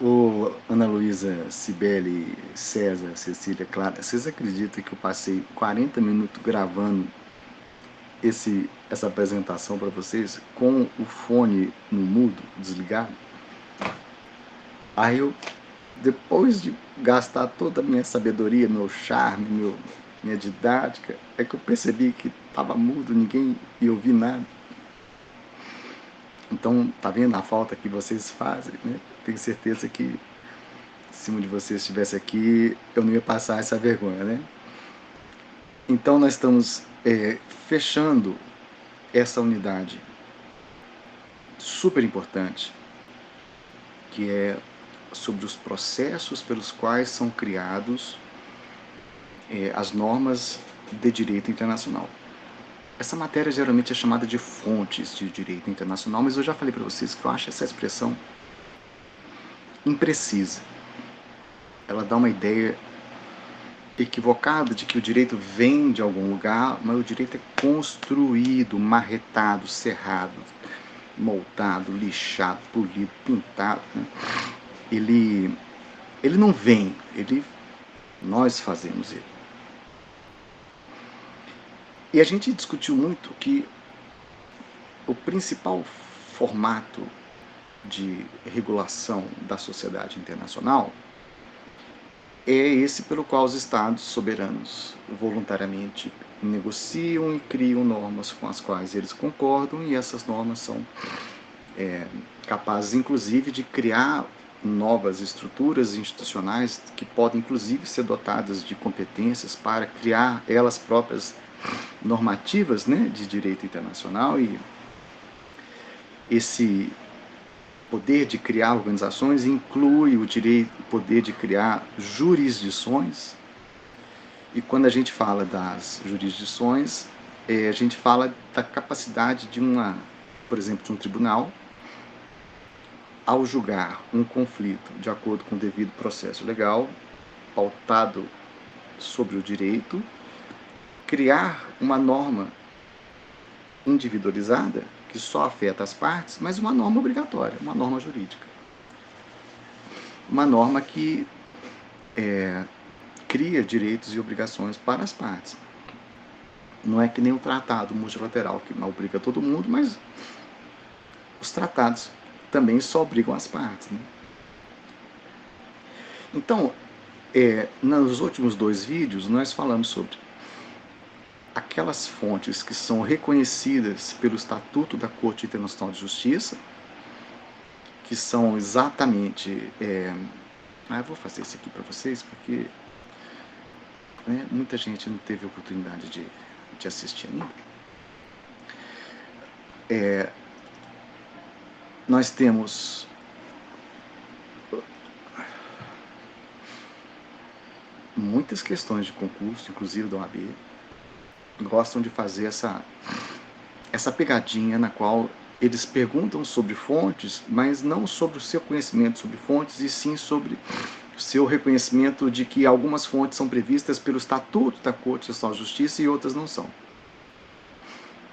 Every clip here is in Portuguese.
Ô, Ana Luísa, Cibele, César, Cecília, Clara, vocês acreditam que eu passei 40 minutos gravando essa apresentação para vocês com o fone no mudo, desligado? Aí eu, depois de gastar toda a minha sabedoria, meu charme, minha didática, é que eu percebi que estava mudo, ninguém ia ouvir nada. Então, tá vendo a falta que vocês fazem, né? Tenho certeza que se um de vocês estivesse aqui, eu não ia passar essa vergonha, né? Então, nós estamos fechando essa unidade super importante, que é sobre os processos pelos quais são criados as normas de direito internacional. Essa matéria geralmente é chamada de fontes de direito internacional, mas eu já falei para vocês que eu acho essa expressão imprecisa. Ela dá uma ideia equivocada de que o direito vem de algum lugar, mas o direito é construído, marretado, serrado, moldado, lixado, polido, pintado. Né? Ele não vem, nós fazemos ele. E a gente discutiu muito que o principal formato de regulação da sociedade internacional é esse pelo qual os Estados soberanos voluntariamente negociam e criam normas com as quais eles concordam, e essas normas são capazes, inclusive, de criar novas estruturas institucionais que podem, inclusive, ser dotadas de competências para criar elas próprias normativas, né, de direito internacional. E esse poder de criar organizações inclui o poder de criar jurisdições. E quando a gente fala das jurisdições, a gente fala da capacidade de por exemplo, de um tribunal, ao julgar um conflito de acordo com o devido processo legal, pautado sobre o direito, criar uma norma individualizada que só afeta as partes, mas uma norma obrigatória, uma norma jurídica. Uma norma que cria direitos e obrigações para as partes. Não é que nem o tratado multilateral que não obriga todo mundo, mas os tratados também só obrigam as partes. Né? Então, nos últimos 2 vídeos, nós falamos sobre aquelas fontes que são reconhecidas pelo Estatuto da Corte Internacional de Justiça, que são exatamente... eu vou fazer isso aqui para vocês, porque muita gente não teve oportunidade de assistir ainda. Nós temos muitas questões de concurso, inclusive da OAB, gostam de fazer essa pegadinha na qual eles perguntam sobre fontes, mas não sobre o seu conhecimento sobre fontes, e sim sobre o seu reconhecimento de que algumas fontes são previstas pelo Estatuto da Corte Internacional de Justiça e outras não são.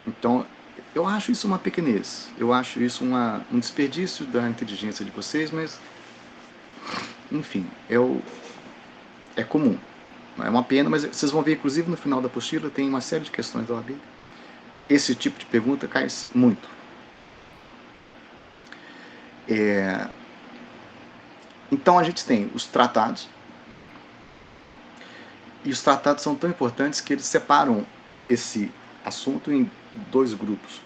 Então, eu acho isso uma pequenez, eu acho isso um desperdício da inteligência de vocês, mas, enfim, é comum. É uma pena, mas vocês vão ver, inclusive, no final da apostila, tem uma série de questões da OAB. Esse tipo de pergunta cai muito. Então, a gente tem os tratados, e os tratados são tão importantes que eles separam esse assunto em 2 grupos,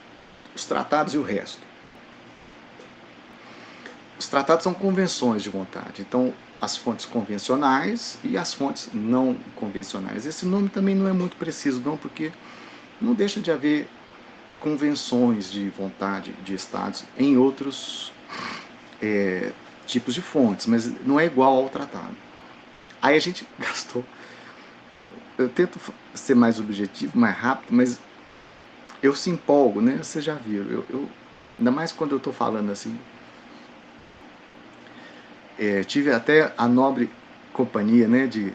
os tratados e o resto. Os tratados são convenções de vontade, então as fontes convencionais e as fontes não convencionais. Esse nome também não é muito preciso, não, porque não deixa de haver convenções de vontade de estados em outros tipos de fontes, mas não é igual ao tratado. Aí a gente gastou... Eu tento ser mais objetivo, mais rápido, mas eu se empolgo, né? Vocês já viram. Ainda mais quando eu estou falando assim. Tive até a nobre companhia, né, de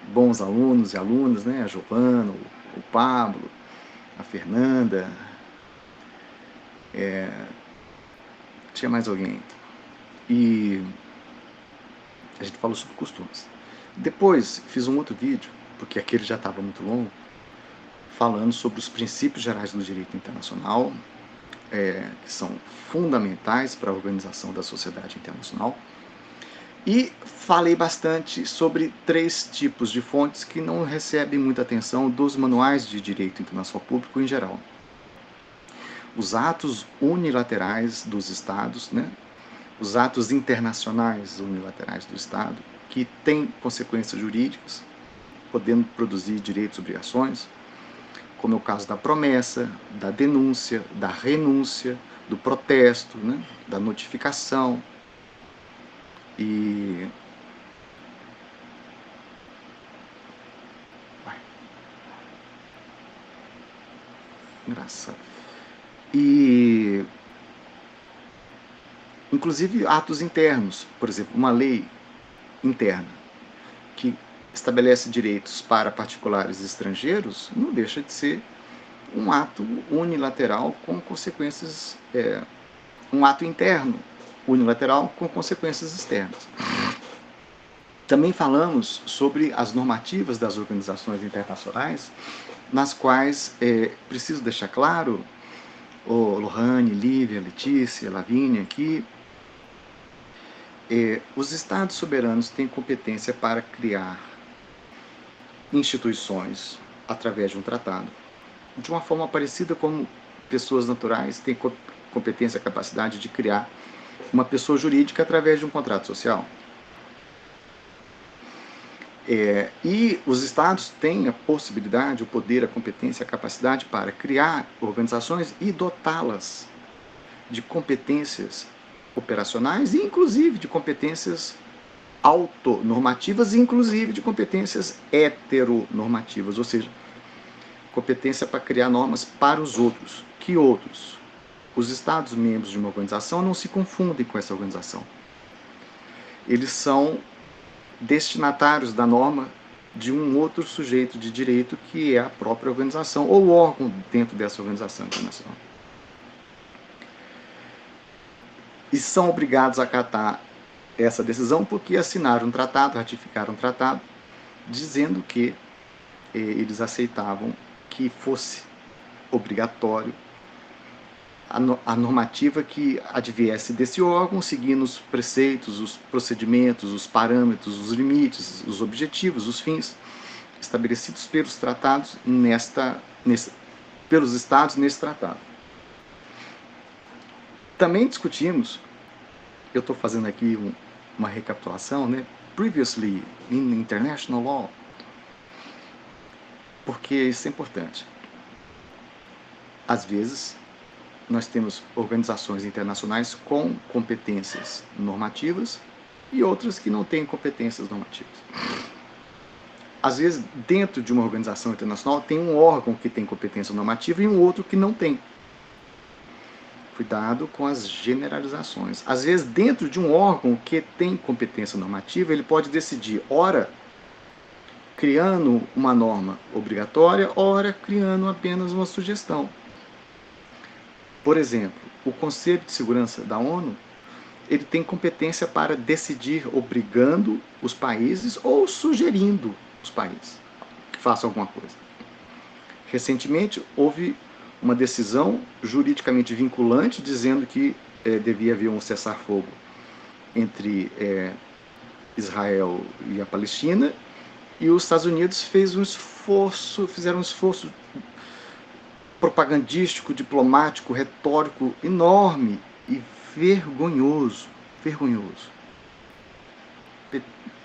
bons alunos e alunas, né? A Giovana, o Pablo, a Fernanda. Tinha mais alguém. E A gente falou sobre costumes. Depois, fiz um outro vídeo, porque aquele já estava muito longo, falando sobre os princípios gerais do direito internacional, que são fundamentais para a organização da sociedade internacional. E falei bastante sobre 3 tipos de fontes que não recebem muita atenção dos manuais de direito internacional público em geral. Os atos unilaterais dos Estados, né? Os atos internacionais unilaterais do Estado, que têm consequências jurídicas, podendo produzir direitos e obrigações, como é o caso da promessa, da denúncia, da renúncia, do protesto, né? Da notificação. E engraçado. E inclusive atos internos, por exemplo, uma lei interna que estabelece direitos para particulares estrangeiros, não deixa de ser um ato unilateral com consequências, um ato interno unilateral com consequências externas. Também falamos sobre as normativas das organizações internacionais, nas quais preciso deixar claro, Lohane, Lívia, Letícia, Lavínia, que os Estados soberanos têm competência para criar instituições através de um tratado, de uma forma parecida como pessoas naturais têm competência e capacidade de criar uma pessoa jurídica através de um contrato social. E os Estados têm a possibilidade, o poder, a competência, a capacidade para criar organizações e dotá-las de competências operacionais, e inclusive de competências autonormativas, e inclusive de competências heteronormativas, ou seja, competência para criar normas para os outros. Que outros? Os Estados membros de uma organização não se confundem com essa organização. Eles são destinatários da norma de um outro sujeito de direito, que é a própria organização ou órgão dentro dessa organização internacional. E são obrigados a acatar essa decisão porque assinaram um tratado, ratificaram um tratado, dizendo que eles aceitavam que fosse obrigatório a normativa que adviesse desse órgão, seguindo os preceitos, os procedimentos, os parâmetros, os limites, os objetivos, os fins estabelecidos pelos tratados pelos Estados nesse tratado. Também discutimos, eu estou fazendo aqui uma recapitulação, né? Previously in International Law, porque isso é importante. Às vezes, nós temos organizações internacionais com competências normativas e outras que não têm competências normativas. Às vezes, dentro de uma organização internacional, tem um órgão que tem competência normativa e um outro que não tem. Cuidado com as generalizações. Às vezes, dentro de um órgão que tem competência normativa, ele pode decidir, ora, criando uma norma obrigatória, ora, criando apenas uma sugestão. Por exemplo, o Conselho de Segurança da ONU, ele tem competência para decidir obrigando os países ou sugerindo os países que façam alguma coisa. Recentemente, houve uma decisão juridicamente vinculante dizendo que devia haver um cessar-fogo entre Israel e a Palestina, e os Estados Unidos fizeram um esforço propagandístico, diplomático, retórico enorme e vergonhoso,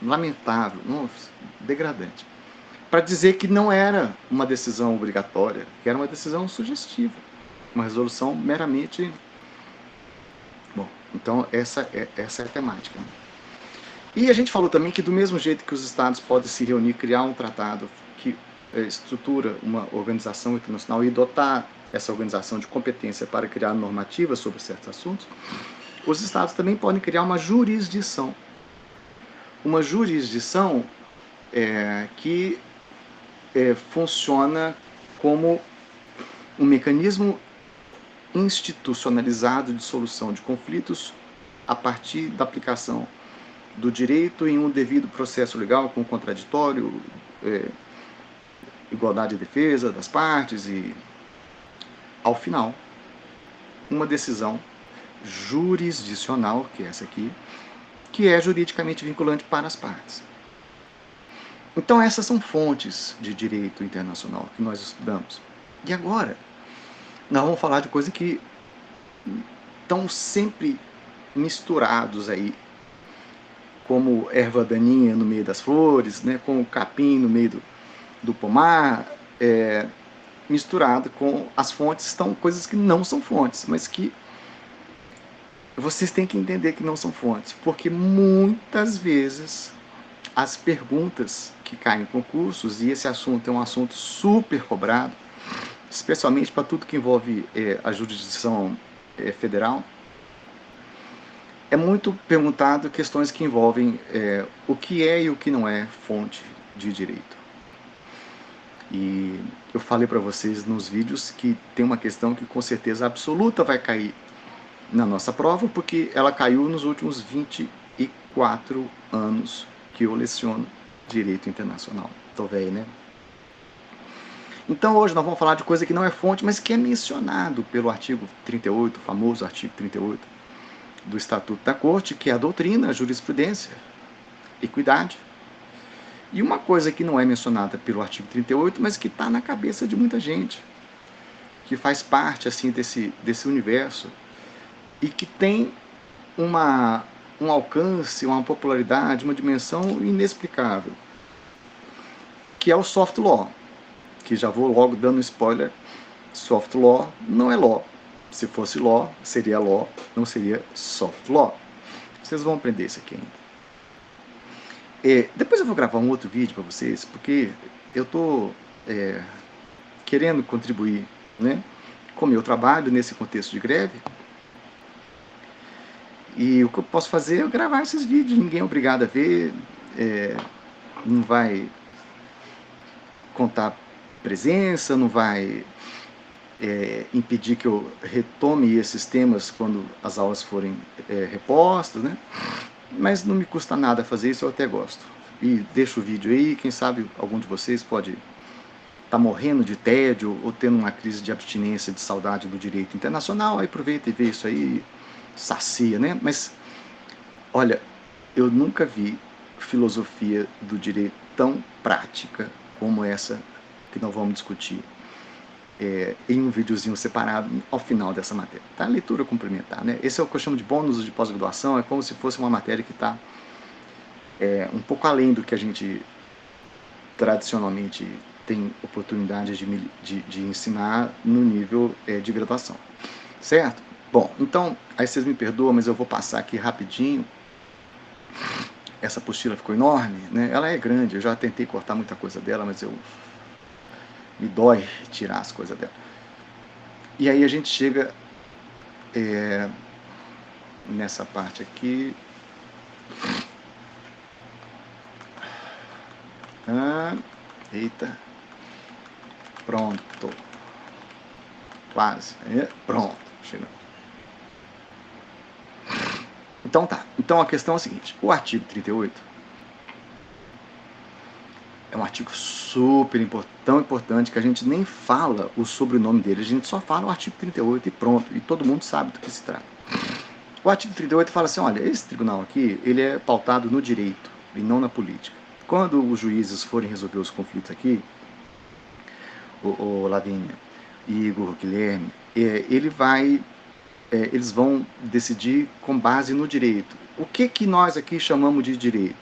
lamentável, degradante, para dizer que não era uma decisão obrigatória, que era uma decisão sugestiva, uma resolução meramente... Bom, então essa é a temática. E a gente falou também que do mesmo jeito que os Estados podem se reunir, criar um tratado que estrutura uma organização internacional e dotar essa organização de competência para criar normativas sobre certos assuntos, os Estados também podem criar uma jurisdição. Uma jurisdição que funciona como um mecanismo institucionalizado de solução de conflitos a partir da aplicação do direito em um devido processo legal com contraditório, igualdade de defesa das partes e, ao final, uma decisão jurisdicional, que é essa aqui, que é juridicamente vinculante para as partes. Então essas são fontes de direito internacional que nós estudamos. E agora, nós vamos falar de coisas que estão sempre misturados aí, como erva daninha no meio das flores, né, com o capim no meio do pomar, misturado com as fontes, estão coisas que não são fontes, mas que vocês têm que entender que não são fontes, porque muitas vezes as perguntas que caem em concursos, e esse assunto é um assunto super cobrado, especialmente para tudo que envolve a jurisdição federal, é muito perguntado questões que envolvem o que é e o que não é fonte de direito. E eu falei para vocês nos vídeos que tem uma questão que com certeza absoluta vai cair na nossa prova, porque ela caiu nos últimos 24 anos que eu leciono Direito Internacional. Tô velho, né? Então hoje nós vamos falar de coisa que não é fonte, mas que é mencionado pelo artigo 38, o famoso artigo 38 do Estatuto da Corte, que é a doutrina, a jurisprudência, equidade. E uma coisa que não é mencionada pelo artigo 38, mas que está na cabeça de muita gente, que faz parte assim desse universo e que tem um alcance, uma popularidade, uma dimensão inexplicável, que é o soft law, que já vou logo dando spoiler, soft law não é law. Se fosse law, seria law, não seria soft law. Vocês vão aprender isso aqui ainda. Depois eu vou gravar um outro vídeo para vocês, porque eu estou querendo contribuir, né, com o meu trabalho nesse contexto de greve. E o que eu posso fazer é gravar esses vídeos, ninguém é obrigado a ver, não vai contar presença, não vai impedir que eu retome esses temas quando as aulas forem repostas, né? Mas não me custa nada fazer isso, eu até gosto. E deixo o vídeo aí, quem sabe algum de vocês pode estar morrendo de tédio ou tendo uma crise de abstinência, de saudade do direito internacional, aí aproveita e vê isso aí, sacia, né? Mas, olha, eu nunca vi filosofia do direito tão prática como essa que nós vamos discutir em um videozinho separado ao final dessa matéria, tá? Leitura complementar, né? Esse é o que eu chamo de bônus de pós-graduação, é como se fosse uma matéria que está um pouco além do que a gente tradicionalmente tem oportunidade de ensinar no nível de graduação, certo? Bom, então, aí vocês me perdoam, mas eu vou passar aqui rapidinho. Essa apostila ficou enorme, né? Ela é grande, eu já tentei cortar muita coisa dela, mas me dói tirar as coisas dela. E aí a gente chega nessa parte aqui. Eita. Pronto. Quase. Pronto. Chegou. Então tá. Então a questão é a seguinte. O artigo 38 é um artigo super tão importante que a gente nem fala o sobrenome dele. A gente só fala o artigo 38 e pronto. E todo mundo sabe do que se trata. O artigo 38 fala assim, olha, esse tribunal aqui, ele é pautado no direito e não na política. Quando os juízes forem resolver os conflitos aqui, o Lavínia, Igor, Guilherme, eles vão decidir com base no direito. O que nós aqui chamamos de direito?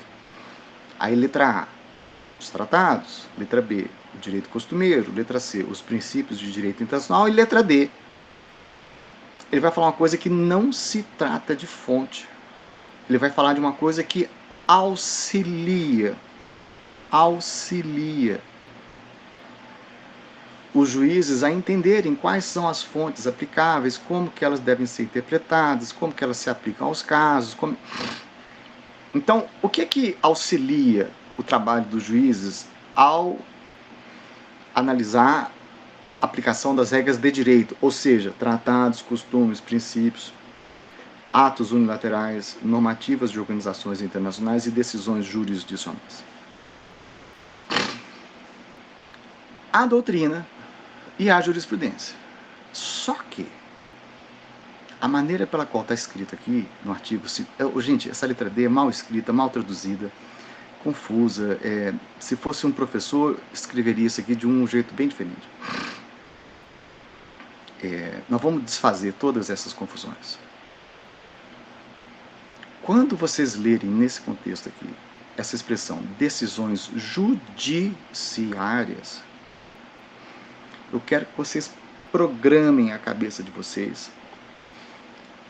Aí letra A, os tratados, letra B, o direito costumeiro, letra C, os princípios de direito internacional, e letra D, ele vai falar uma coisa que não se trata de fonte. Ele vai falar de uma coisa que auxilia os juízes a entenderem quais são as fontes aplicáveis, como que elas devem ser interpretadas, como que elas se aplicam aos casos. Então, o que auxilia o trabalho dos juízes ao analisar a aplicação das regras de direito, ou seja, tratados, costumes, princípios? atos unilaterais, normativas de organizações internacionais e decisões jurisdicionais. A doutrina e a jurisprudência. Só que a maneira pela qual está escrita aqui no artigo... Gente, essa letra D é mal escrita, mal traduzida, confusa. Se fosse um professor, escreveria isso aqui de um jeito bem diferente. Nós vamos desfazer todas essas confusões. Quando vocês lerem nesse contexto aqui, essa expressão, decisões judiciárias, eu quero que vocês programem a cabeça de vocês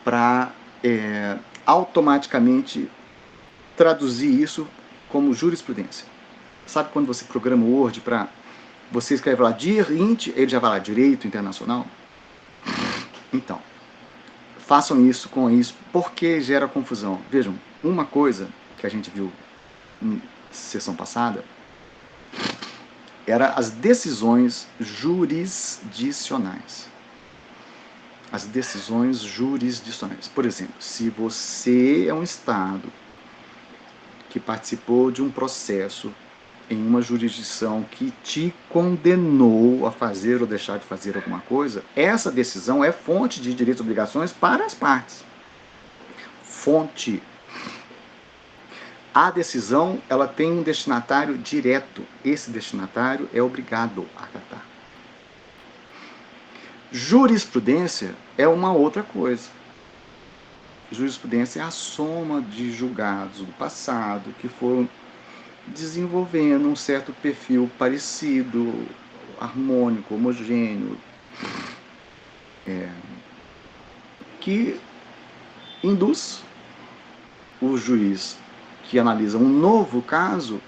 para automaticamente traduzir isso como jurisprudência. Sabe quando você programa o Word para você escreve lá int, ele já vai lá, direito internacional? Então, façam isso com isso, porque gera confusão. Vejam, uma coisa que a gente viu na sessão passada era as decisões jurisdicionais. As decisões jurisdicionais. Por exemplo, se você é um Estado que participou de um processo em uma jurisdição que te condenou a fazer ou deixar de fazer alguma coisa, essa decisão é fonte de direitos e obrigações para as partes. Fonte. A decisão, ela tem um destinatário direto. Esse destinatário é obrigado a acatar. Jurisprudência é uma outra coisa. Jurisprudência é a soma de julgados do passado que foram desenvolvendo um certo perfil parecido, harmônico, homogêneo, que induz o juiz que analisa um novo caso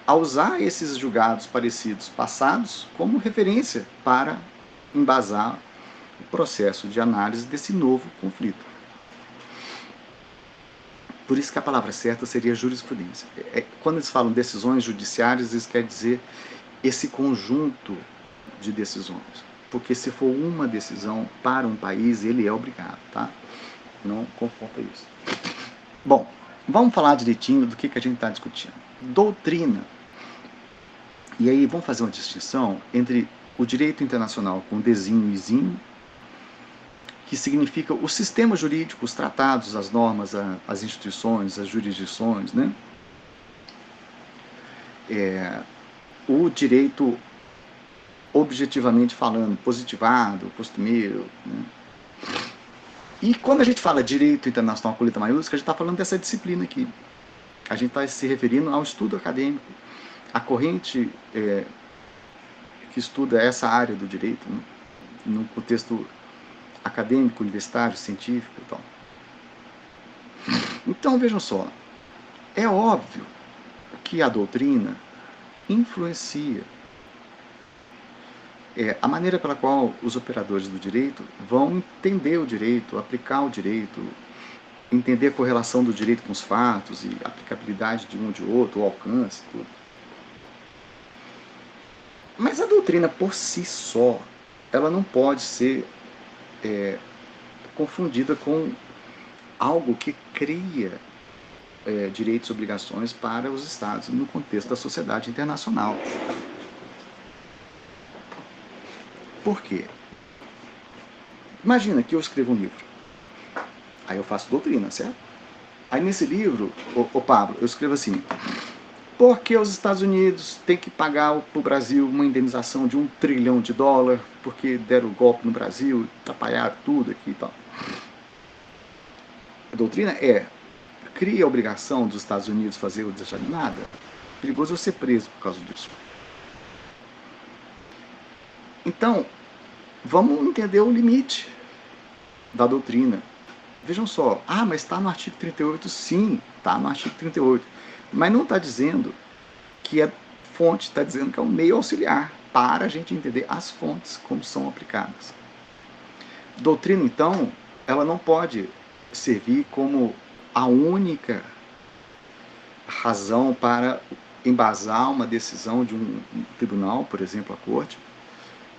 a usar esses julgados parecidos passados como referência para embasar o processo de análise desse novo conflito. Por isso que a palavra certa seria jurisprudência. Quando eles falam decisões judiciárias, isso quer dizer esse conjunto de decisões. Porque se for uma decisão para um país, ele é obrigado, tá? Não confunda isso. Bom, vamos falar direitinho do que a gente está discutindo. Doutrina. E aí vamos fazer uma distinção entre o direito internacional com desenho e izinho, que significa o sistema jurídico, os tratados, as normas, as instituições, as jurisdições, né? O direito objetivamente falando, positivado, costumeiro, né? E quando a gente fala direito internacional com letra maiúscula, a gente está falando dessa disciplina aqui. A gente está se referindo ao estudo acadêmico, a corrente que estuda essa área do direito, né? No contexto acadêmico, universitário, científico e tal. Então, vejam só, é óbvio que a doutrina influencia a maneira pela qual os operadores do direito vão entender o direito, aplicar o direito, entender a correlação do direito com os fatos e a aplicabilidade de um ou de outro, o alcance, tudo. Mas a doutrina por si só, ela não pode ser confundida com algo que cria direitos e obrigações para os Estados no contexto da sociedade internacional. Por quê? Imagina que eu escrevo um livro. Aí eu faço doutrina, certo? Aí nesse livro, Pablo, eu escrevo assim: por que os Estados Unidos têm que pagar para o Brasil uma indenização de $1 trilhão porque deram golpe no Brasil, atrapalharam tudo aqui e tal. A doutrina cria a obrigação dos Estados Unidos fazer ou deixar de nada. Perigoso eu ser preso por causa disso. Então, vamos entender o limite da doutrina. Vejam só, mas está no artigo 38, sim, está no artigo 38. Mas não está dizendo que é fonte, está dizendo que é um meio auxiliar para a gente entender as fontes, como são aplicadas. Doutrina, então, ela não pode servir como a única razão para embasar uma decisão de um tribunal, por exemplo, a corte,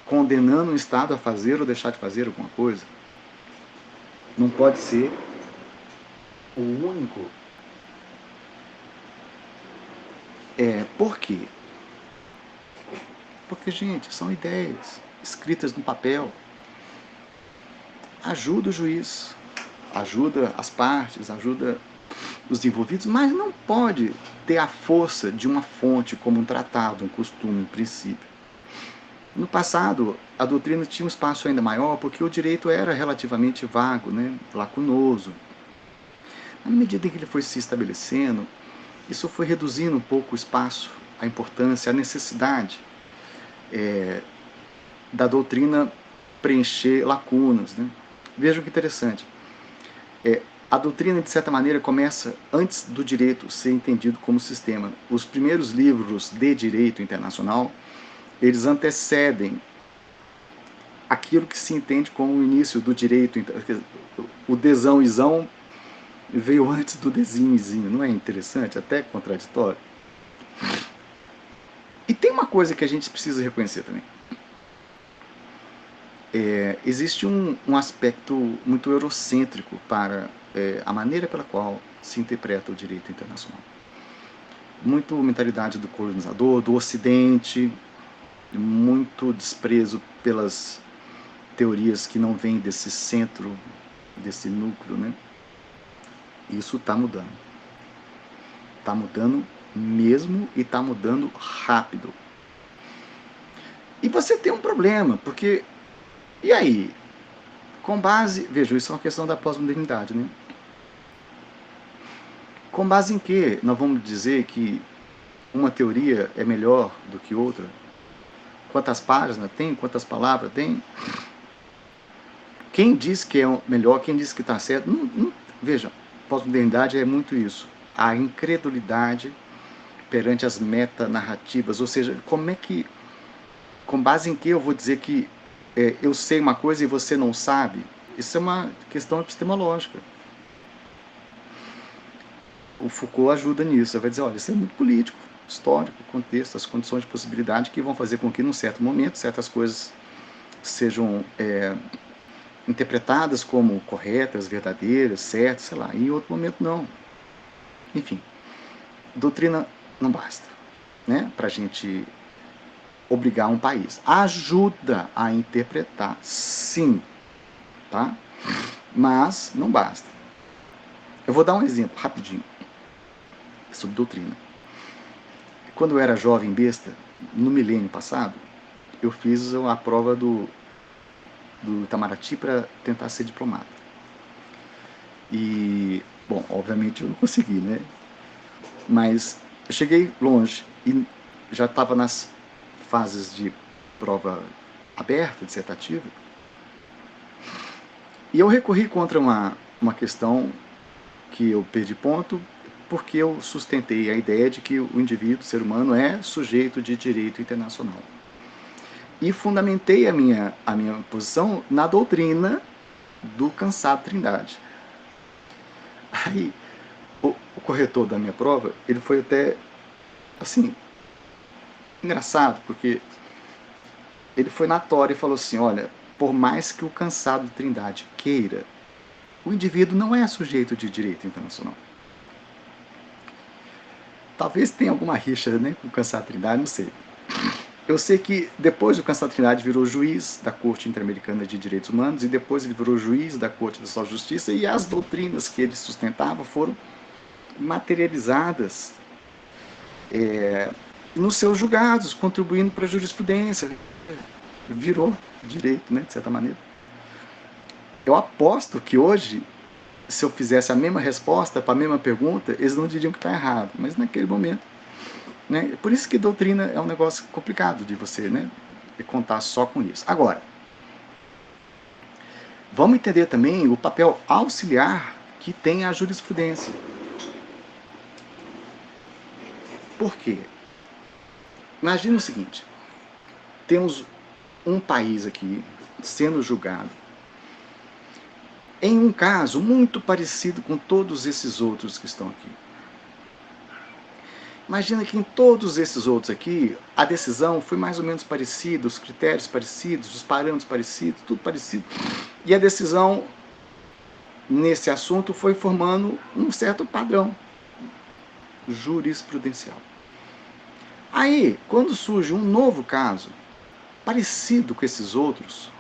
condenando um Estado a fazer ou deixar de fazer alguma coisa. Não pode ser o único. Por quê? Porque, gente, são ideias escritas no papel. Ajuda o juiz, ajuda as partes, ajuda os envolvidos, mas não pode ter a força de uma fonte como um tratado, um costume, um princípio. No passado, a doutrina tinha um espaço ainda maior porque o direito era relativamente vago, né, lacunoso. À medida em que ele foi se estabelecendo, isso foi reduzindo um pouco o espaço, a importância, a necessidade da doutrina preencher lacunas, né? Vejam que interessante. A doutrina, de certa maneira, começa antes do direito ser entendido como sistema. Os primeiros livros de direito internacional, eles antecedem aquilo que se entende como o início do direito. O desão isão veio antes do desinho izinho. Não é interessante? Até contraditório. E tem uma coisa que a gente precisa reconhecer também. Existe um aspecto muito eurocêntrico para a maneira pela qual se interpreta o direito internacional. Muito mentalidade do colonizador, do Ocidente, muito desprezo pelas teorias que não vêm desse centro, desse núcleo, né? Isso está mudando. Está mudando mesmo e está mudando rápido. E você tem um problema, porque... E aí? Com base... Veja, isso é uma questão da pós-modernidade, né? Com base em que nós vamos dizer que uma teoria é melhor do que outra? Quantas páginas tem? Quantas palavras tem? Quem diz que é melhor? Quem diz que está certo? Veja, pós-modernidade é muito isso. A incredulidade perante as metanarrativas. Ou seja, como é que... Com base em que eu vou dizer que eu sei uma coisa e você não sabe? Isso é uma questão epistemológica. O Foucault ajuda nisso. Ele vai dizer, olha, isso é muito político, histórico, contexto, as condições de possibilidade que vão fazer com que, num certo momento, certas coisas sejam interpretadas como corretas, verdadeiras, certas, sei lá, e em outro momento não. Enfim, doutrina não basta, né, para a gente obrigar um país. Ajuda a interpretar, sim, tá? Mas não basta. Eu vou dar um exemplo rapidinho sobre doutrina. Quando eu era jovem besta, no milênio passado, eu fiz a prova do Itamaraty para tentar ser diplomata. E, bom, obviamente eu não consegui, né? Mas eu cheguei longe e já estava nas fases de prova aberta, dissertativa. E eu recorri contra uma questão que eu perdi ponto, porque eu sustentei a ideia de que o indivíduo, o ser humano, é sujeito de direito internacional. E fundamentei a minha posição na doutrina do cansado Trindade. Aí, o corretor da minha prova, ele foi até, assim, engraçado, porque ele foi na tora e falou assim, olha, por mais que o cansado Trindade queira, o indivíduo não é sujeito de direito internacional. Talvez tenha alguma rixa, né, com o cansado Trindade, não sei. Eu sei que depois o cansado Trindade virou juiz da Corte Interamericana de Direitos Humanos e depois ele virou juiz da Corte de Justiça e as doutrinas que ele sustentava foram materializadas nos seus julgados, contribuindo para a jurisprudência. Virou direito, né, de certa maneira. Eu aposto que hoje, se eu fizesse a mesma resposta para a mesma pergunta, eles não diriam que está errado, mas naquele momento, né? Por isso que doutrina é um negócio complicado de você, né, contar só com isso. Agora, vamos entender também o papel auxiliar que tem a jurisprudência. Por quê? Imagina o seguinte, temos um país aqui sendo julgado em um caso muito parecido com todos esses outros que estão aqui. Imagina que em todos esses outros aqui, a decisão foi mais ou menos parecida, os critérios parecidos, os parâmetros parecidos, tudo parecido. E a decisão nesse assunto foi formando um certo padrão jurisprudencial. Aí, quando surge um novo caso, parecido com esses outros,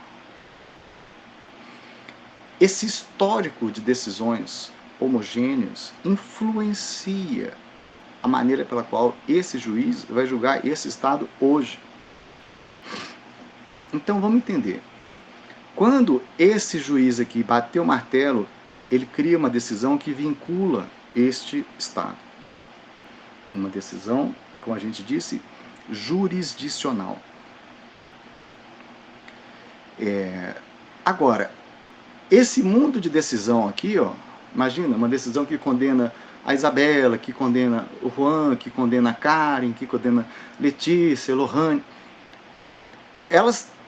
esse histórico de decisões homogêneas influencia a maneira pela qual esse juiz vai julgar esse Estado hoje. Então vamos entender. Quando esse juiz aqui bateu o martelo, ele cria uma decisão que vincula este Estado. Uma decisão, como a gente disse, jurisdicional. Agora, esse mundo de decisão aqui, ó, imagina, uma decisão que condena a Isabela, que condena o Juan, que condena a Karen, que condena Letícia, Lohane.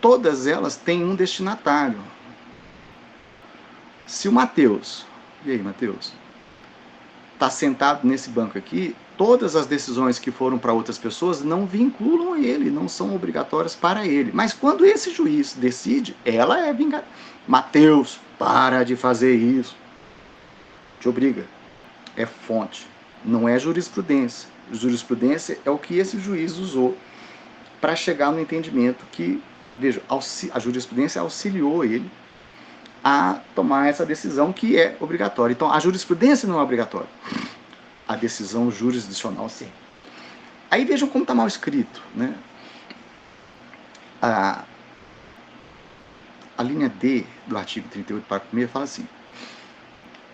Todas elas têm um destinatário. Se o Mateus, e aí, Mateus, está sentado nesse banco aqui, todas as decisões que foram para outras pessoas não vinculam ele, não são obrigatórias para ele. Mas quando esse juiz decide, ela é vingativa. Mateus, para de fazer isso. Te obriga. É fonte, não é jurisprudência. Jurisprudência é o que esse juiz usou para chegar no entendimento que, veja, a jurisprudência auxiliou ele a tomar essa decisão que é obrigatória. Então, a jurisprudência não é obrigatória. A decisão jurisdicional, sim. Aí vejam como está mal escrito, né? A linha D do artigo 38, parágrafo 1º, fala assim.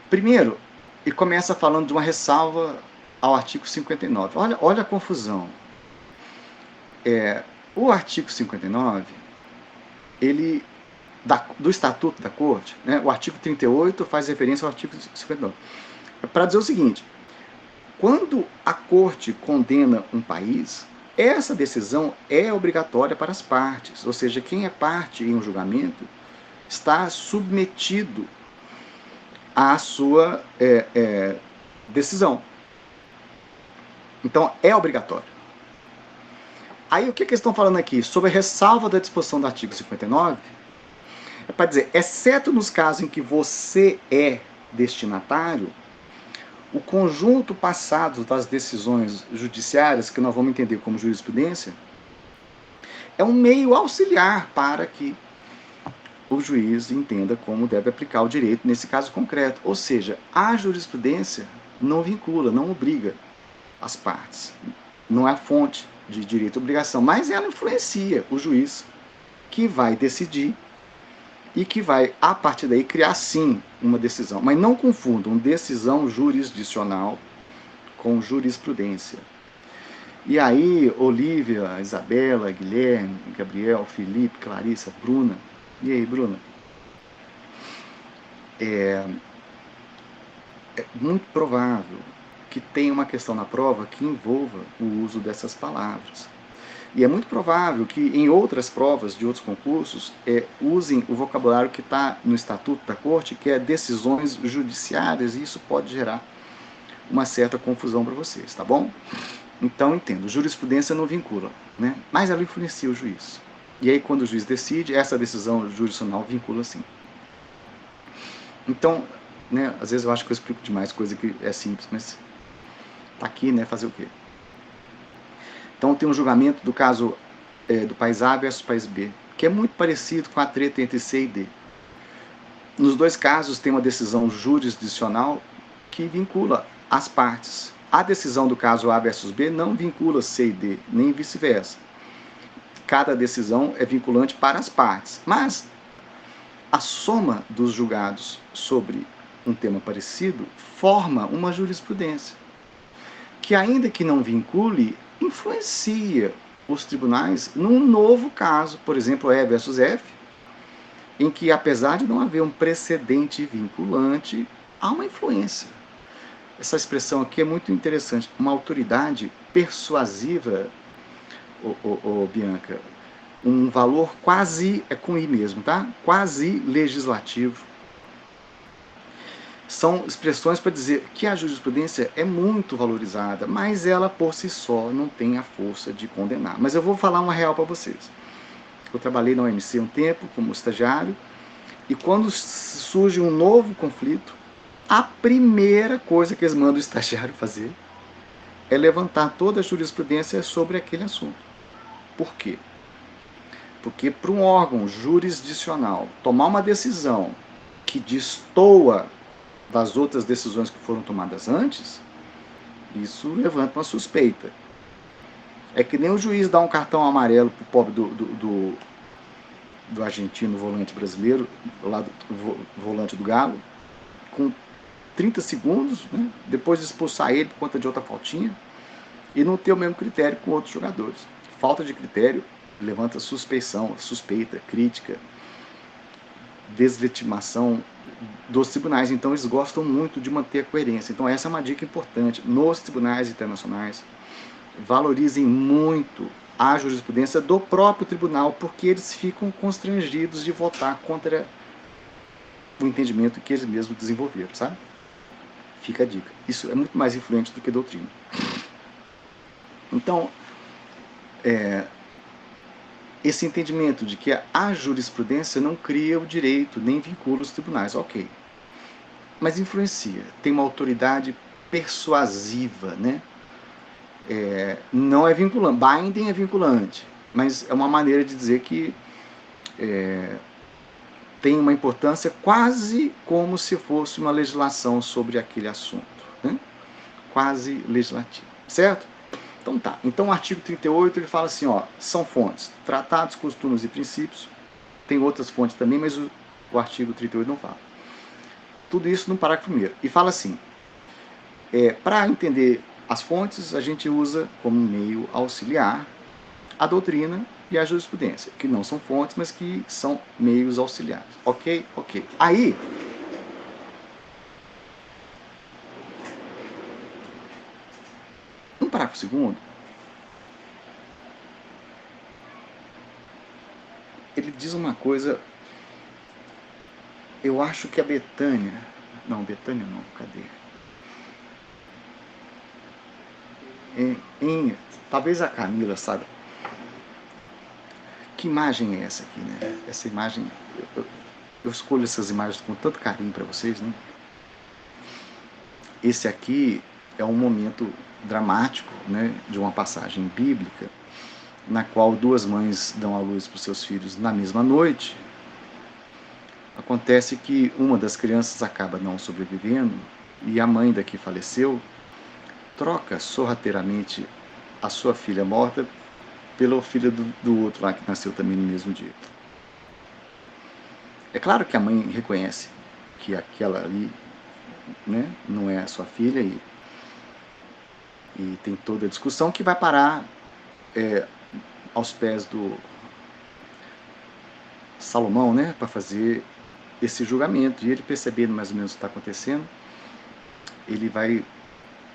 Primeiro, ele começa falando de uma ressalva ao artigo 59. Olha a confusão. O artigo 59, ele, do Estatuto da Corte, né, o artigo 38 faz referência ao artigo 59. Para dizer o seguinte, quando a Corte condena um país, essa decisão é obrigatória para as partes, ou seja, quem é parte em um julgamento está submetido à sua decisão. Então, é obrigatório. Aí, o que eles estão falando aqui? Sobre a ressalva da disposição do artigo 59, é para dizer, exceto nos casos em que você é destinatário, o conjunto passado das decisões judiciárias, que nós vamos entender como jurisprudência, é um meio auxiliar para que o juiz entenda como deve aplicar o direito nesse caso concreto. Ou seja, a jurisprudência não vincula, não obriga as partes. Não é a fonte de direito e obrigação, mas ela influencia o juiz, que vai decidir e que vai, a partir daí, criar, sim, uma decisão. Mas não confundam decisão jurisdicional com jurisprudência. E aí, Olívia, Isabela, Guilherme, Gabriel, Felipe, Clarissa, Bruna. E aí, Bruna? É muito provável que tenha uma questão na prova que envolva o uso dessas palavras. E é muito provável que em outras provas de outros concursos usem o vocabulário que está no Estatuto da Corte, que é decisões judiciárias, e isso pode gerar uma certa confusão para vocês, tá bom? Então, entendo, jurisprudência não vincula, né? Mas ela influencia o juiz. E aí, quando o juiz decide, essa decisão jurisdicional vincula sim. Então, né, às vezes eu acho que eu explico demais coisa que é simples, mas tá aqui, né, fazer o quê? Então, tem um julgamento do caso do país A versus país B, que é muito parecido com a treta entre C e D. Nos dois casos, tem uma decisão jurisdicional que vincula as partes. A decisão do caso A versus B não vincula C e D, nem vice-versa. Cada decisão é vinculante para as partes. Mas a soma dos julgados sobre um tema parecido forma uma jurisprudência, que ainda que não vincule, influencia os tribunais num novo caso, por exemplo, E versus F, em que, apesar de não haver um precedente vinculante, há uma influência. Essa expressão aqui é muito interessante, uma autoridade persuasiva, Bianca, um valor quase, é com I mesmo, tá? Quase legislativo. São expressões para dizer que a jurisprudência é muito valorizada, mas ela por si só não tem a força de condenar. Mas eu vou falar uma real para vocês. Eu trabalhei na OMC um tempo como estagiário, E quando surge um novo conflito, a primeira coisa que eles mandam o estagiário fazer é levantar toda a jurisprudência sobre aquele assunto. Por quê? Porque para um órgão jurisdicional tomar uma decisão que destoa das outras decisões que foram tomadas antes, isso levanta uma suspeita. É que nem o juiz dar um cartão amarelo pro pobre do argentino volante brasileiro, lá do volante do Galo, com 30 segundos, né, depois de expulsar ele por conta de outra faltinha, e não ter o mesmo critério com outros jogadores. Falta de critério levanta suspeição, suspeita, crítica, deslegitimação dos tribunais. Então eles gostam muito de manter a coerência. Então essa é uma dica importante. Nos tribunais internacionais, valorizem muito a jurisprudência do próprio tribunal, porque eles ficam constrangidos de votar contra o entendimento que eles mesmos desenvolveram, sabe? Fica a dica. Isso é muito mais influente do que doutrina. Então, esse entendimento de que a jurisprudência não cria o direito, nem vincula os tribunais, ok. Mas influencia, tem uma autoridade persuasiva, né? Não é vinculante, binding é vinculante, mas é uma maneira de dizer que tem uma importância quase como se fosse uma legislação sobre aquele assunto, né? Quase legislativa, certo? Então tá, então o artigo 38 ele fala assim, ó, são fontes, tratados, costumes e princípios, tem outras fontes também, mas o artigo 38 não fala. Tudo isso no parágrafo 1º, e fala assim, para entender as fontes, a gente usa como meio auxiliar a doutrina e a jurisprudência, que não são fontes, mas que são meios auxiliares. Ok? Ok. Aí, no parágrafo 2º, ele diz uma coisa, eu acho que a Betânia, não, cadê? Talvez a Camila saiba. Que imagem é essa aqui, né? Essa imagem, eu escolho essas imagens com tanto carinho para vocês, né? Esse aqui é um momento dramático, né, de uma passagem bíblica, na qual duas mães dão à luz para os seus filhos na mesma noite. Acontece que uma das crianças acaba não sobrevivendo e a mãe da que faleceu troca sorrateiramente a sua filha morta pela filha do outro lá que nasceu também no mesmo dia. É claro que a mãe reconhece que aquela ali, né, não é a sua filha e tem toda a discussão que vai parar aos pés do Salomão, né, para fazer esse julgamento. E ele, percebendo mais ou menos o que está acontecendo, ele vai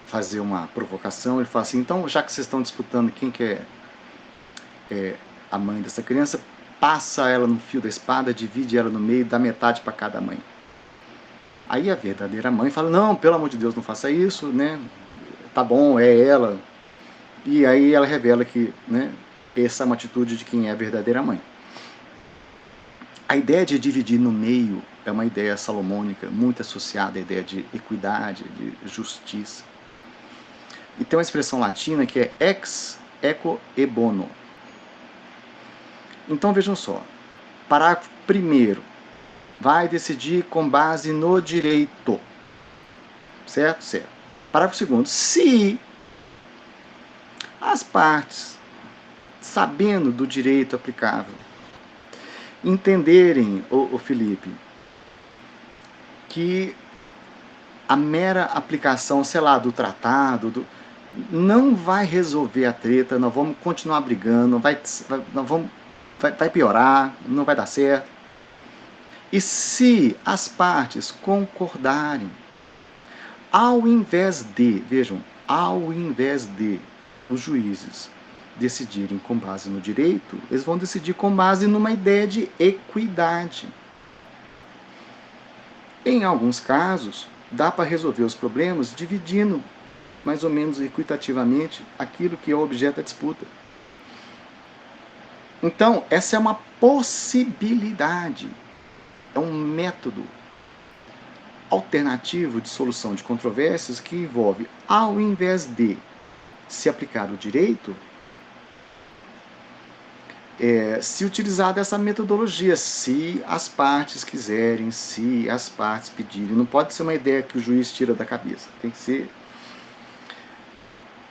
fazer uma provocação. Ele fala assim, então, já que vocês estão disputando quem que é a mãe dessa criança, passa ela no fio da espada, divide ela no meio, dá metade para cada mãe. Aí a verdadeira mãe fala, não, pelo amor de Deus, não faça isso, né? Tá bom, é ela. E aí ela revela que, né, essa é uma atitude de quem é a verdadeira mãe. A ideia de dividir no meio é uma ideia salomônica, muito associada à ideia de equidade, de justiça. E tem uma expressão latina que é ex equo e bono. Então vejam só, parágrafo 1º, vai decidir com base no direito. Certo? Certo. Parágrafo 2º, se as partes, sabendo do direito aplicável, entenderem, o Felipe, que a mera aplicação, sei lá, do tratado, não vai resolver a treta, nós vamos continuar brigando, vai piorar, não vai dar certo. E se as partes concordarem, ao invés de os juízes decidirem com base no direito, eles vão decidir com base numa ideia de equidade. Em alguns casos, dá para resolver os problemas dividindo mais ou menos equitativamente aquilo que é o objeto da disputa. Então, essa é uma possibilidade. é um método alternativo de solução de controvérsias que envolve, ao invés de se aplicar o direito, se utilizar dessa metodologia, se as partes quiserem, se as partes pedirem. Não pode ser uma ideia que o juiz tira da cabeça. Tem que ser...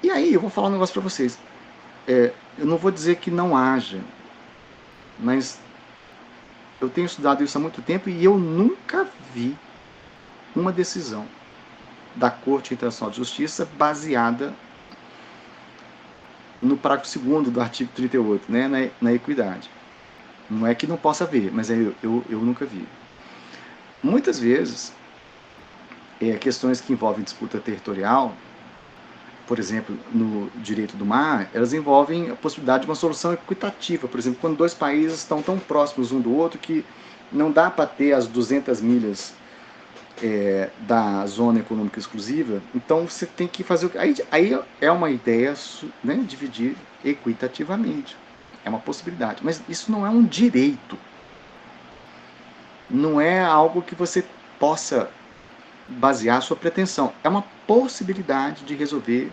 E aí, eu vou falar um negócio para vocês. Eu não vou dizer que não haja, mas eu tenho estudado isso há muito tempo e eu nunca vi uma decisão da Corte Internacional de Justiça baseada no parágrafo 2º do artigo 38, né, na equidade. Não é que não possa haver, mas eu nunca vi. Muitas vezes, questões que envolvem disputa territorial, por exemplo, no direito do mar, elas envolvem a possibilidade de uma solução equitativa. Por exemplo, quando dois países estão tão próximos um do outro que não dá para ter as 200 milhas da zona econômica exclusiva, então você tem que fazer... Aí é uma ideia, né, dividir equitativamente. É uma possibilidade. Mas isso não é um direito. Não é algo que você possa basear a sua pretensão. É uma possibilidade de resolver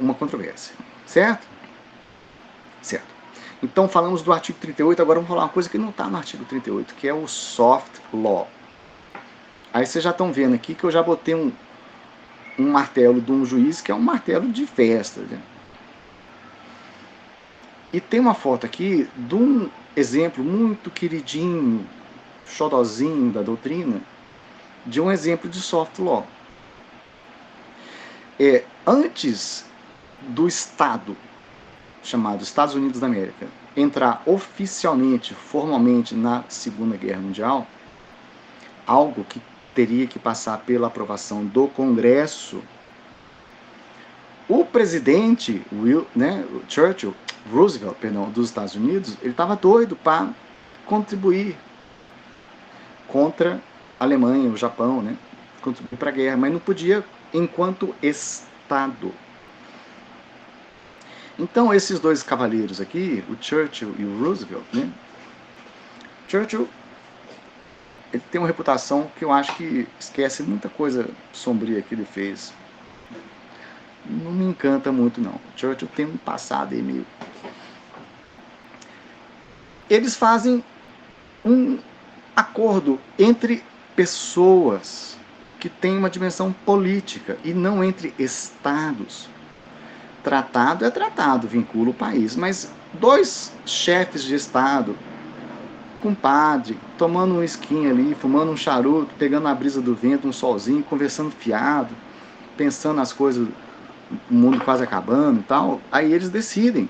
uma controvérsia. Certo? Certo. Então, falamos do artigo 38, agora vamos falar uma coisa que não está no artigo 38, que é o soft law. Aí vocês já estão vendo aqui que eu já botei um martelo de um juiz, que é um martelo de festa. Né? E tem uma foto aqui de um exemplo muito queridinho, xodozinho da doutrina, de um exemplo de soft law. Antes do Estado, chamado Estados Unidos da América, entrar oficialmente, formalmente na Segunda Guerra Mundial, algo que teria que passar pela aprovação do Congresso, o presidente Roosevelt, dos Estados Unidos, ele estava doido para contribuir contra a Alemanha, o Japão, né? Contribuir para a guerra, mas não podia enquanto Estado. Então, esses dois cavaleiros aqui, o Churchill e o Roosevelt, né? Churchill, ele tem uma reputação que eu acho que esquece muita coisa sombria que ele fez. Não me encanta muito, não. Churchill tem um passado aí meio... Eles fazem um acordo entre pessoas que têm uma dimensão política e não entre estados. Tratado é tratado, vincula o país, mas dois chefes de estado, compadre, tomando um esquinho ali, fumando um charuto, pegando a brisa do vento, um solzinho, conversando fiado, pensando nas coisas, o mundo quase acabando e tal, aí eles decidem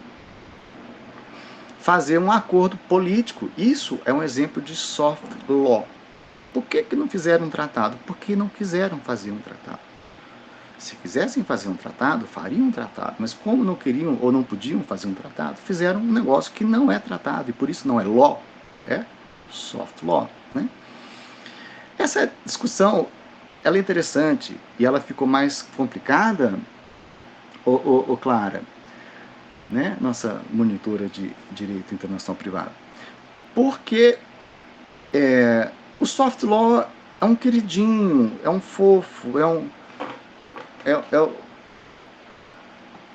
fazer um acordo político. Isso é um exemplo de soft law. Por que não fizeram um tratado? Porque não quiseram fazer um tratado. Se quisessem fazer um tratado, fariam um tratado, mas como não queriam ou não podiam fazer um tratado, fizeram um negócio que não é tratado, e por isso não é law, é soft law. Né? Essa discussão, ela é interessante, e ela ficou mais complicada, Clara, né? Nossa monitora de Direito Internacional Privado, porque o soft law é um queridinho, é um fofo,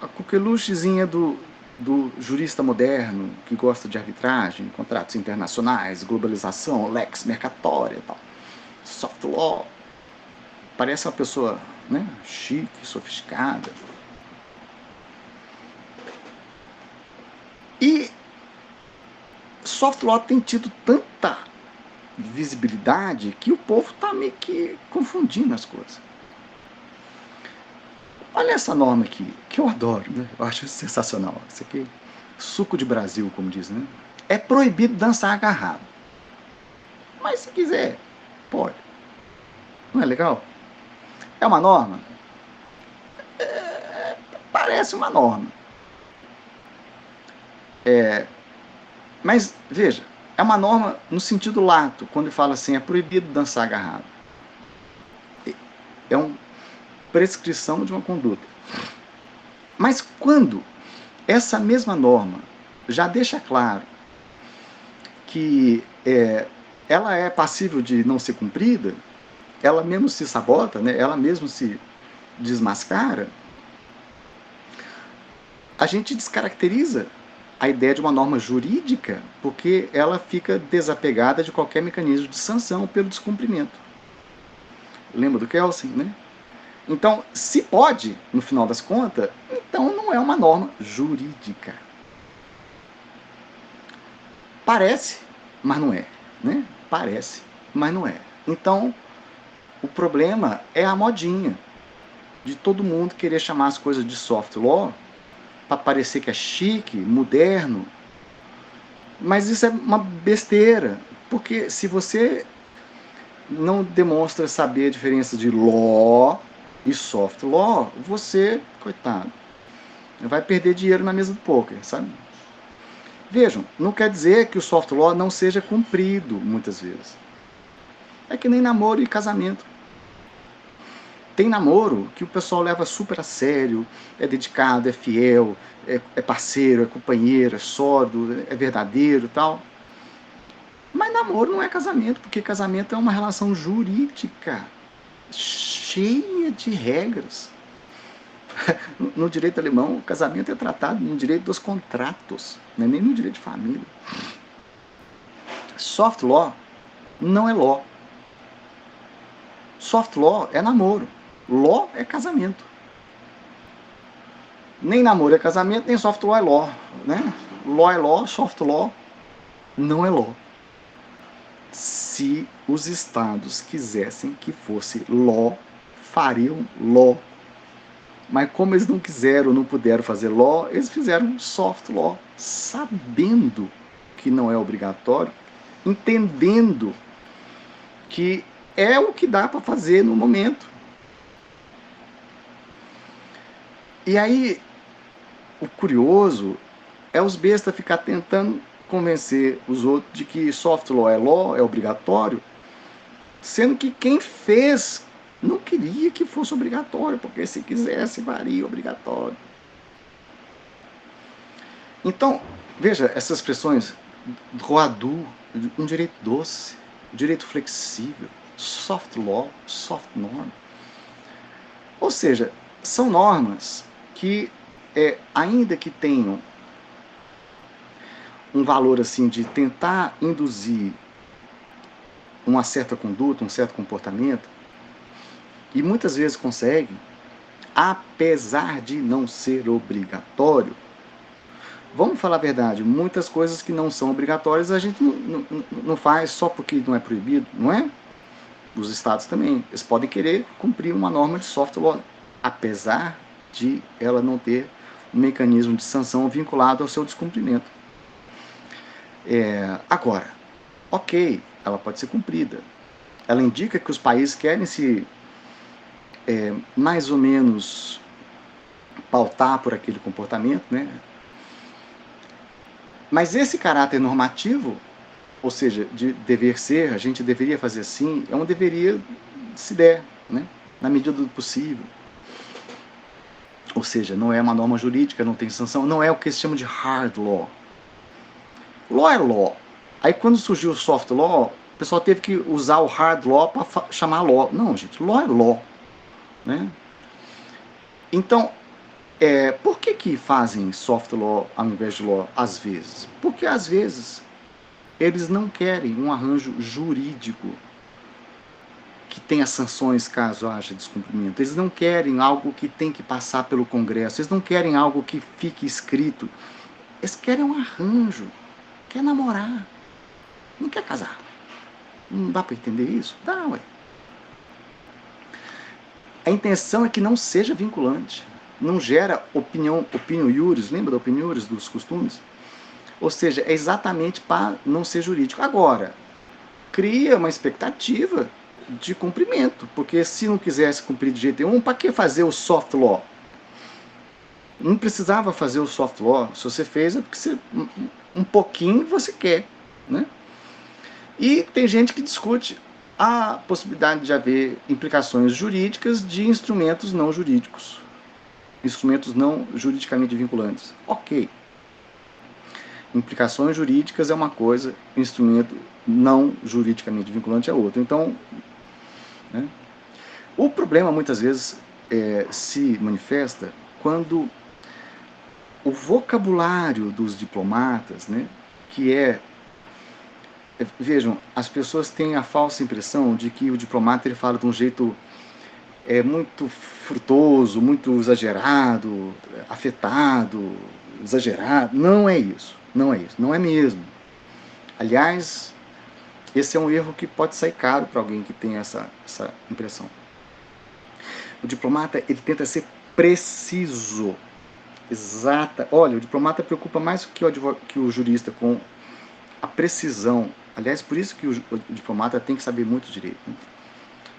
a coqueluchezinha do jurista moderno que gosta de arbitragem, contratos internacionais, globalização, lex mercatória e tal. Soft law. Parece uma pessoa, né, chique, sofisticada. E soft law tem tido tanta visibilidade que o povo está meio que confundindo as coisas. Olha essa norma aqui, que eu adoro, né? Eu acho sensacional. Isso aqui, suco de Brasil, como dizem, né? É proibido dançar agarrado. Mas se quiser, pode. Não é legal? É uma norma? Parece uma norma. Mas, veja, é uma norma no sentido lato, quando ele fala assim, é proibido dançar agarrado. É uma prescrição de uma conduta. Mas quando essa mesma norma já deixa claro que ela é passível de não ser cumprida, ela mesmo se sabota, né? Ela mesmo se desmascara, a gente descaracteriza a ideia de uma norma jurídica porque ela fica desapegada de qualquer mecanismo de sanção pelo descumprimento. Lembra do Kelsen, né? Então, se pode, no final das contas, então não é uma norma jurídica. Parece, mas não é, né? Parece, mas não é. Então, o problema é a modinha de todo mundo querer chamar as coisas de soft law para parecer que é chique, moderno. Mas isso é uma besteira, porque se você não demonstra saber a diferença de law e soft law, você, coitado, vai perder dinheiro na mesa do poker, sabe? Vejam, não quer dizer que o soft law não seja cumprido, muitas vezes. É que nem namoro e casamento. Tem namoro que o pessoal leva super a sério, é dedicado, é fiel, é parceiro, é companheiro, é sólido, é verdadeiro e tal. Mas namoro não é casamento, porque casamento é uma relação jurídica, cheia de regras. No direito alemão, o casamento é tratado no direito dos contratos, não é nem no direito de família. Soft law não é law. Soft law é namoro. Law é casamento. Nem namoro é casamento, nem soft law é law. Né? Law é law, soft law não é law. Se os estados quisessem que fosse law, fariam law. Mas como eles não quiseram, não puderam fazer law, eles fizeram soft law, sabendo que não é obrigatório, entendendo que é o que dá para fazer no momento. E aí, o curioso é os bestas ficar tentando convencer os outros de que soft law, é obrigatório, sendo que quem fez não queria que fosse obrigatório, porque se quisesse, faria obrigatório. Então, veja essas expressões, droit, um direito doce, um direito flexível, soft law, soft norm. Ou seja, são normas que, ainda que tenham um valor assim de tentar induzir uma certa conduta, um certo comportamento, e muitas vezes conseguem, apesar de não ser obrigatório. Vamos falar a verdade, muitas coisas que não são obrigatórias a gente não faz só porque não é proibido, não é? Os estados também, eles podem querer cumprir uma norma de soft law, apesar de ela não ter um mecanismo de sanção vinculado ao seu descumprimento. Agora, ok, ela pode ser cumprida. Ela indica que os países querem se mais ou menos pautar por aquele comportamento, né? Mas esse caráter normativo, ou seja, de dever ser, a gente deveria fazer assim, é um deveria se der, né? Na medida do possível. Ou seja, não é uma norma jurídica, não tem sanção, não é o que se chama de hard law. Law é law. Aí quando surgiu o soft law, o pessoal teve que usar o hard law para chamar law. Não, gente, law é law. Né? Então, por que fazem soft law ao invés de law às vezes? Porque às vezes eles não querem um arranjo jurídico que tenha sanções caso haja descumprimento. Eles não querem algo que tem que passar pelo Congresso. Eles não querem algo que fique escrito. Eles querem um arranjo. Quer namorar. Não quer casar. Não dá para entender isso? Dá, ué. A intenção é que não seja vinculante. Não gera opinião iuris. Lembra da opinião iuris dos costumes? Ou seja, é exatamente para não ser jurídico. Agora, cria uma expectativa de cumprimento, porque se não quisesse cumprir de jeito nenhum, para que fazer o soft law? Não precisava fazer o soft law. Se você fez, é porque você, um pouquinho você quer, né? E tem gente que discute a possibilidade de haver implicações jurídicas de instrumentos não jurídicos, instrumentos não juridicamente vinculantes. Ok. implicações jurídicas é uma coisa, instrumento não juridicamente vinculante é outro. Então, né, o problema muitas vezes se manifesta quando o vocabulário dos diplomatas, né, que vejam, as pessoas têm a falsa impressão de que o diplomata ele fala de um jeito muito frutoso, muito exagerado, afetado, exagerado. Não é isso, não é isso, não é mesmo. Aliás, esse é um erro que pode sair caro para alguém que tem essa impressão. O diplomata, ele tenta ser preciso, exata. Olha, o diplomata preocupa mais que o jurista com a precisão. Aliás, por isso que o diplomata tem que saber muito direito, né,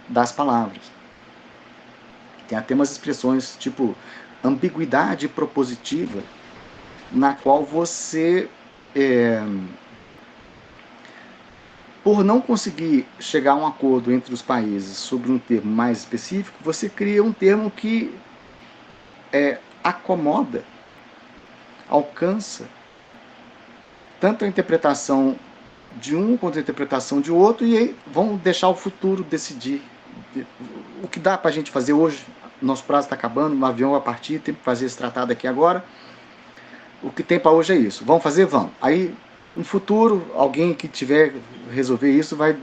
das palavras. Tem até umas expressões tipo ambiguidade propositiva, na qual você, por não conseguir chegar a um acordo entre os países sobre um termo mais específico, você cria um termo que acomoda, alcança tanto a interpretação de um quanto a interpretação de outro, e aí vão deixar o futuro decidir. O que dá para a gente fazer hoje, nosso prazo está acabando, o avião vai partir, tem que fazer esse tratado aqui agora, o que tem para hoje é isso. Vamos fazer? Vamos. Aí, no futuro, alguém que tiver resolver isso vai,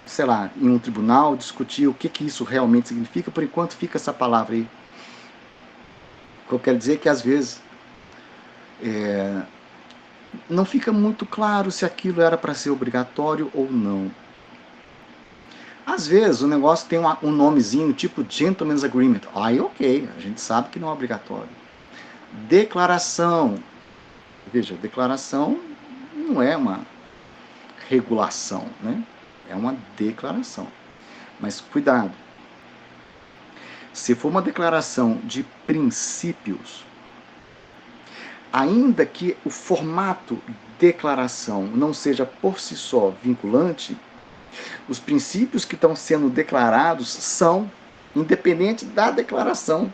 sei lá, em um tribunal, discutir o que isso realmente significa. Por enquanto fica essa palavra aí. O que eu quero dizer é que às vezes não fica muito claro se aquilo era para ser obrigatório ou não. Às vezes o negócio tem um nomezinho tipo Gentleman's Agreement. Aí ok, a gente sabe que não é obrigatório. Declaração. Veja, declaração não é uma regulação, né? É uma declaração. Mas cuidado. Se for uma declaração de princípios, ainda que o formato declaração não seja por si só vinculante, os princípios que estão sendo declarados são independentes da declaração.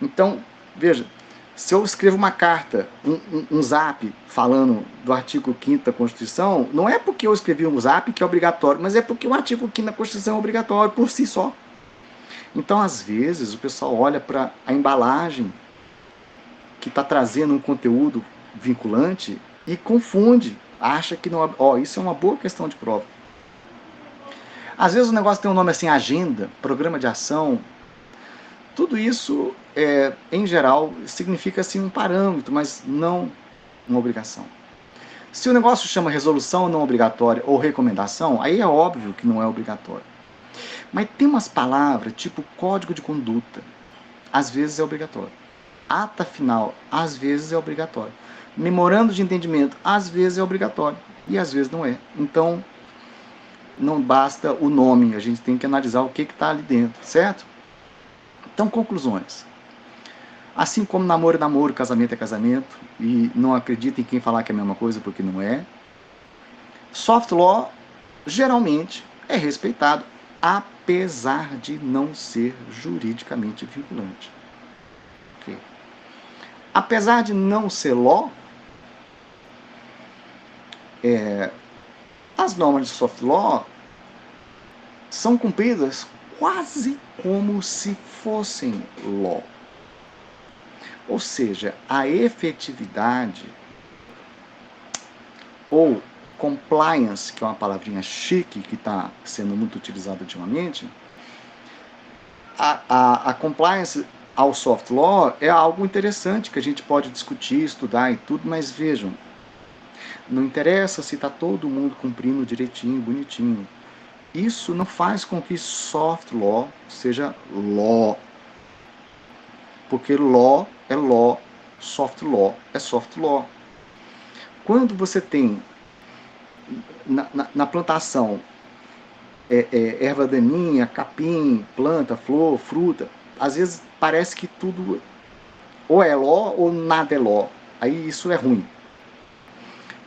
Então, veja, se eu escrevo uma carta, um zap, falando do artigo 5º da Constituição, não é porque eu escrevi um zap que é obrigatório, mas é porque o artigo 5º da Constituição é obrigatório por si só. Então, às vezes, o pessoal olha para a embalagem que está trazendo um conteúdo vinculante e confunde, acha que não... isso é uma boa questão de prova. Às vezes o negócio tem um nome assim, agenda, programa de ação. Tudo isso, em geral, significa assim, um parâmetro, mas não uma obrigação. Se o negócio chama resolução não obrigatória ou recomendação, aí é óbvio que não é obrigatório. Mas tem umas palavras, tipo código de conduta, às vezes é obrigatório. Ata final, às vezes é obrigatório. Memorando de entendimento, às vezes é obrigatório e às vezes não é. Então, não basta o nome, a gente tem que analisar o que está ali dentro, certo? Então, conclusões. Assim como namoro é namoro, casamento é casamento, e não acredito em quem falar que é a mesma coisa, porque não é. Soft law, geralmente, é respeitado, apesar de não ser juridicamente vinculante. Okay. Apesar de não ser law, as normas de soft law são cumpridas quase como se fossem law. Ou seja, a efetividade ou compliance, que é uma palavrinha chique que está sendo muito utilizada ultimamente, a compliance ao soft law é algo interessante que a gente pode discutir, estudar e tudo, mas vejam, não interessa se está todo mundo cumprindo direitinho, bonitinho. Isso não faz com que soft law seja law. Porque law é law, soft law é soft law. Quando você tem na plantação erva daninha, capim, planta, flor, fruta, às vezes parece que tudo ou é law ou nada é law. Aí isso é ruim.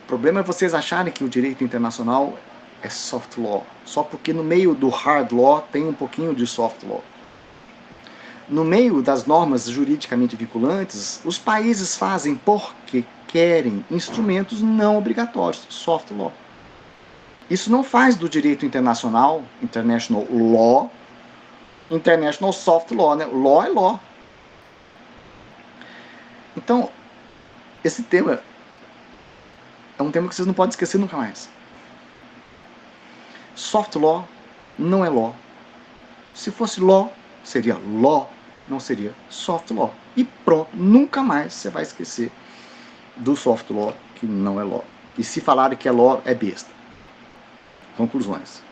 O problema é vocês acharem que o direito internacional é soft law, só porque no meio do hard law tem um pouquinho de soft law. No meio das normas juridicamente vinculantes, os países fazem porque requerem instrumentos não obrigatórios, soft law. Isso não faz do direito internacional, international law, international soft law, né? Law é law. Então, esse tema é um tema que vocês não podem esquecer nunca mais. Soft law não é law. Se fosse law, seria law, não seria soft law. E pronto, nunca mais você vai esquecer do soft law, que não é law. E se falarem que é law, é besta. Conclusões.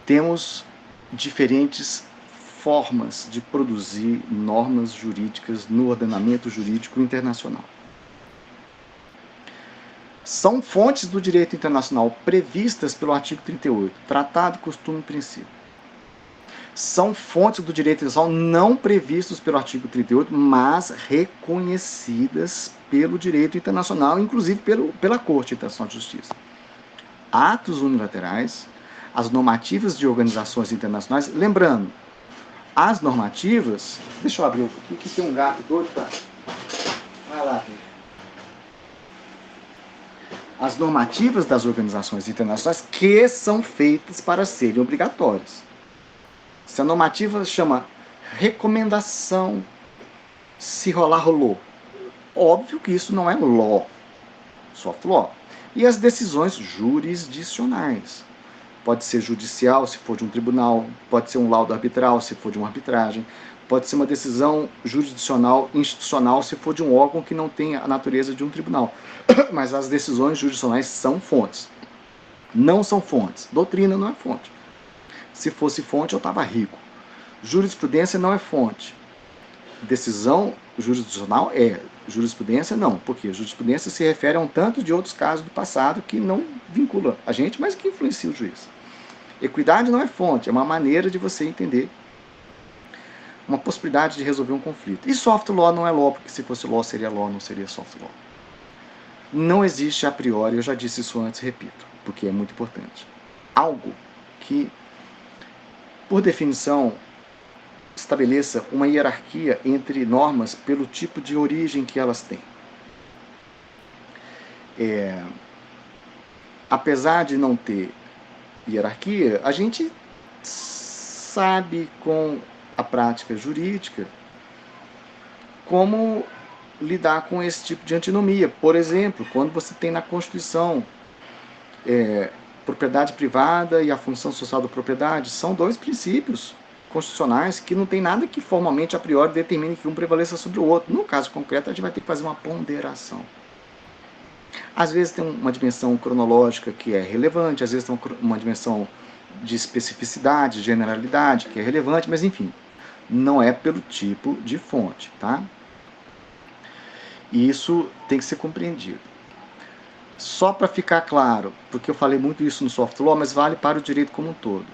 Temos diferentes formas de produzir normas jurídicas no ordenamento jurídico internacional. São fontes do direito internacional previstas pelo artigo 38, Tratado, Costume e Princípio. São fontes do direito internacional não previstos pelo artigo 38, mas reconhecidas pelo direito internacional, inclusive pela Corte Internacional de Justiça. Atos unilaterais, as normativas de organizações internacionais. Lembrando, as normativas... Deixa eu abrir aqui, que tem um gato doido, tá? Vai lá, filho. As normativas das organizações internacionais que são feitas para serem obrigatórias. Se a normativa chama recomendação, se rolar, rolou. Óbvio que isso não é law, soft law. E as decisões jurisdicionais. Pode ser judicial, se for de um tribunal, pode ser um laudo arbitral, se for de uma arbitragem, pode ser uma decisão jurisdicional, institucional, se for de um órgão que não tem a natureza de um tribunal. Mas as decisões jurisdicionais são fontes. Não são fontes. Doutrina não é fonte. Se fosse fonte, eu estava rico. Jurisprudência não é fonte. Decisão jurisdicional é. Jurisprudência não. Porque jurisprudência se refere a um tanto de outros casos do passado que não vincula a gente, mas que influencia o juiz. Equidade não é fonte, é uma maneira de você entender uma possibilidade de resolver um conflito. E soft law não é law, porque se fosse law seria law, não seria soft law. Não existe a priori, eu já disse isso antes, repito, porque é muito importante. Algo que, por definição, estabeleça uma hierarquia entre normas pelo tipo de origem que elas têm. Apesar de não ter hierarquia, a gente sabe com a prática jurídica como lidar com esse tipo de antinomia. Por exemplo, quando você tem na Constituição propriedade privada e a função social da propriedade, são dois princípios constitucionais que não tem nada que formalmente a priori determine que um prevaleça sobre o outro. No caso concreto, a gente vai ter que fazer uma ponderação. Às vezes tem uma dimensão cronológica que é relevante, às vezes tem uma dimensão de especificidade, generalidade, que é relevante, mas enfim, não é pelo tipo de fonte, tá? E isso tem que ser compreendido. Só para ficar claro, porque eu falei muito isso no soft law, mas vale para o direito como um todo.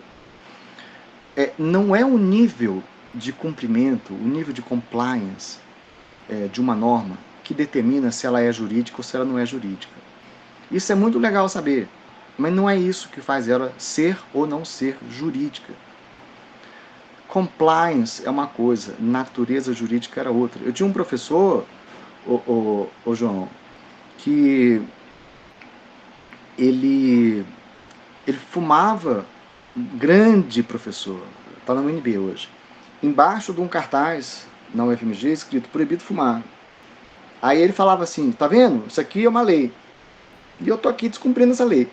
Não é o nível de cumprimento, o nível de compliance de uma norma que determina se ela é jurídica ou se ela não é jurídica. Isso é muito legal saber, mas não é isso que faz ela ser ou não ser jurídica. Compliance é uma coisa, natureza jurídica era outra. Eu tinha um professor, o João, que ele fumava, grande professor, está na UNB hoje, embaixo de um cartaz na UFMG escrito proibido fumar. Aí ele falava assim, tá vendo? Isso aqui é uma lei. E eu tô aqui descumprindo essa lei.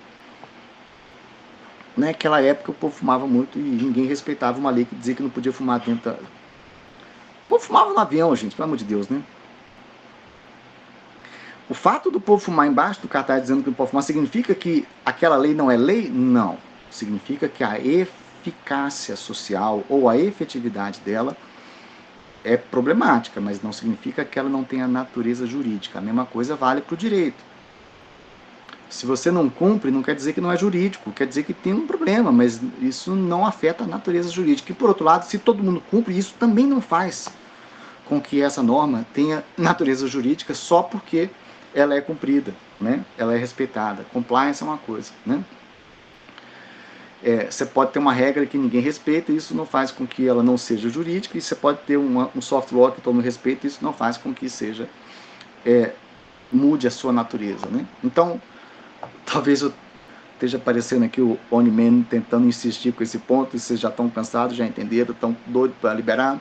Naquela época o povo fumava muito e ninguém respeitava uma lei que dizia que não podia fumar dentro da... O povo fumava no avião, gente, pelo amor de Deus, né? O fato do povo fumar embaixo do cartaz dizendo que não pode fumar significa que aquela lei não é lei? Não. Significa que a eficácia social ou a efetividade dela é problemática, mas não significa que ela não tenha natureza jurídica. A mesma coisa vale para o direito. Se você não cumpre, não quer dizer que não é jurídico, quer dizer que tem um problema, mas isso não afeta a natureza jurídica. E por outro lado, se todo mundo cumpre, isso também não faz com que essa norma tenha natureza jurídica só porque ela é cumprida, né? Ela é respeitada. Compliance é uma coisa, né? Você pode ter uma regra que ninguém respeita, e isso não faz com que ela não seja jurídica, e você pode ter um soft law que todo mundo respeita, e isso não faz com que seja mude a sua natureza, né? Então, talvez eu esteja aparecendo aqui o Oni-Man tentando insistir com esse ponto, e vocês já estão cansados, já entenderam, estão doidos para liberar.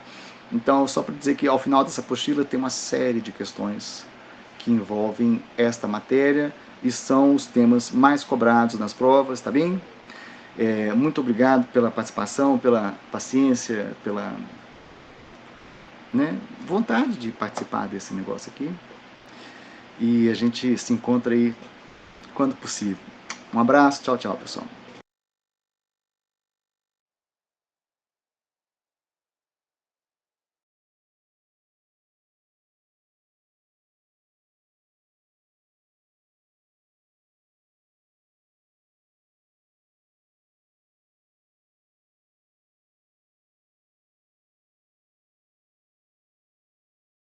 Então, só para dizer que ao final dessa apostila tem uma série de questões que envolvem esta matéria e são os temas mais cobrados nas provas, tá bem? Muito obrigado pela participação, pela paciência, pela vontade de participar desse negócio aqui. E a gente se encontra aí quando possível. Um abraço, tchau, tchau, pessoal.